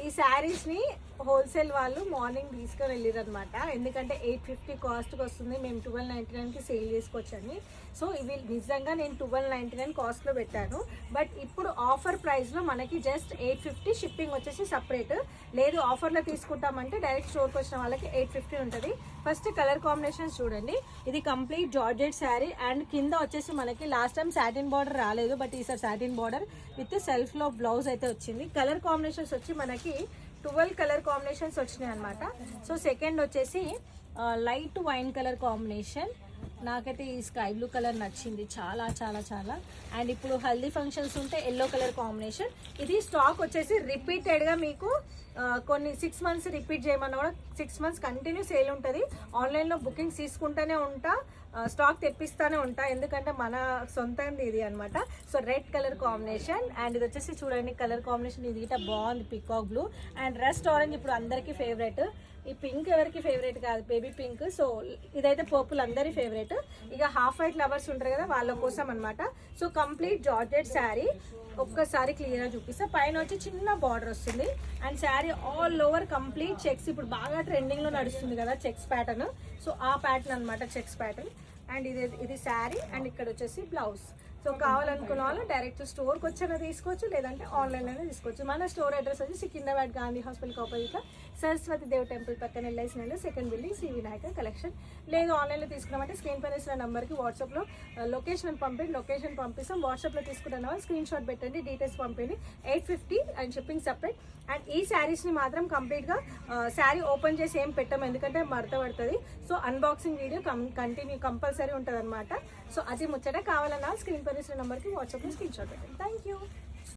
ఈ శారీస్ని హోల్సేల్ వాళ్ళు మార్నింగ్ తీసుకొని వెళ్ళారు అనమాట. ఎందుకంటే 850 కాస్ట్కి వస్తుంది, మేము 1299కి సేల్ చేసుకోవచ్చని. సో ఇవి నిజంగా నేను 1299 కాస్ట్లో పెట్టాను. బట్ ఇప్పుడు ఆఫర్ ప్రైస్లో మనకి జస్ట్ 850, షిప్పింగ్ వచ్చేసి సపరేట్. లేదు ఆఫర్లో తీసుకుంటామంటే డైరెక్ట్ స్టోర్కి వచ్చిన వాళ్ళకి 850 ఉంటుంది. ఫస్ట్ కలర్ కాంబినేషన్స్ చూడండి. ఇది కంప్లీట్ జార్జెట్ శారీ అండ్ కింద వచ్చేసి మనకి లాస్ట్ టైం సాటిన్ బార్డర్ రాలేదు, బట్ ఈసారి సాటిన్ బార్డర్ విత్ సెల్ఫ్లో బ్లౌజ్ అయితే వచ్చింది. కలర్ కాంబినేషన్స్ వచ్చి మనకి 12 కలర్ కాంబినేషన్స్ వచ్చినాయి అనమాట. సో సెకండ్ వచ్చేసి లైట్ వైన్ కలర్ కాంబినేషన్. నాకైతే ఈ స్కై బ్లూ కలర్ నచ్చింది చాలా చాలా చాలా. అండ్ ఇప్పుడు హల్దీ ఫంక్షన్స్ ఉంటే ఎల్లో కలర్ కాంబినేషన్. ఇది స్టాక్ వచ్చేసి రిపీటెడ్గా మీకు కొన్ని 6 మంత్స్ రిపీట్ చేయమన్నా కూడా 6 మంత్స్ కంటిన్యూ సేల్ ఉంటుంది. ఆన్లైన్లో బుకింగ్స్ తీసుకుంటూనే ఉంటా, స్టాక్ తెప్పిస్తూనే ఉంటా, ఎందుకంటే మన సొంతంది ఇది అనమాట. So red colour combination and ఇది వచ్చేసి చూడండి కలర్ కాంబినేషన్ ఇది గిట్ట బాగుంది, peacock blue and rust orange ఇప్పుడు అందరికీ ఫేవరెట్. ఈ పింక్ ఎవరికి ఫేవరెట్ కాదు, బేబీ పింక్. సో ఇదైతే పర్పుల్ అందరి ఫేవరెట్. ఇక హాఫ్ వైట్ లవర్స్ ఉంటారు కదా వాళ్ళ కోసం అనమాట. సో కంప్లీట్ జార్జెట్ శారీ ఒక్కసారి క్లియర్గా చూపిస్తా. పైన వచ్చి చిన్న బార్డర్ వస్తుంది and sari all over complete checks. ఇప్పుడు బాగా ట్రెండింగ్లో నడుస్తుంది కదా చెక్స్ ప్యాటర్న్. సో ఆ ప్యాటర్న్ అనమాట చెక్స్ ప్యాటర్న్. అండ్ ఇది శారీ అండ్ ఇక్కడ వచ్చేసి బ్లౌజ్. సో కావాలనుకున్న వాళ్ళు డైరెక్ట్ స్టోర్కి వచ్చైనా తీసుకోవచ్చు, లేదంటే ఆన్లైన్లోనే తీసుకోవచ్చు. మన స్టోర్ అడ్రస్ వచ్చి సికింద్రాబాద్ గాంధీ హాస్పిటల్కి ఆపోజిట్లో సరస్వతి దేవ్ టెంపుల్ పక్కన ఎల్ఐసినలో second building, Sri Vinayaka collection. లేదు ఆన్లైన్లో తీసుకున్నామంటే స్క్రీన్ పైన ఇచ్చిన నెంబర్కి వాట్సాప్లో లొకేషన్ పంపిండి, లొకేషన్ పంపిస్తాం. వాట్సాప్లో తీసుకున్న వాళ్ళు స్క్రీన్ షాట్ పెట్టండి, డీటెయిల్స్ పంపిండి. 850 అండ్ షిప్పింగ్ సపరేట్. అండ్ ఈ శారీస్ని మాత్రం కంప్లీట్గా శారీ ఓపెన్ చేసి ఏం పెట్టాము, ఎందుకంటే మడత పడుతుంది. So unboxing video continue compulsory ఉంటుంది అనమాట. సో అది ముచ్చట. కావాలన్నా స్క్రీన్ పైన ఇచ్చిన నెంబర్కి వాట్సాప్లో స్క్రీన్ షాట్ పెట్టండి. Thank you.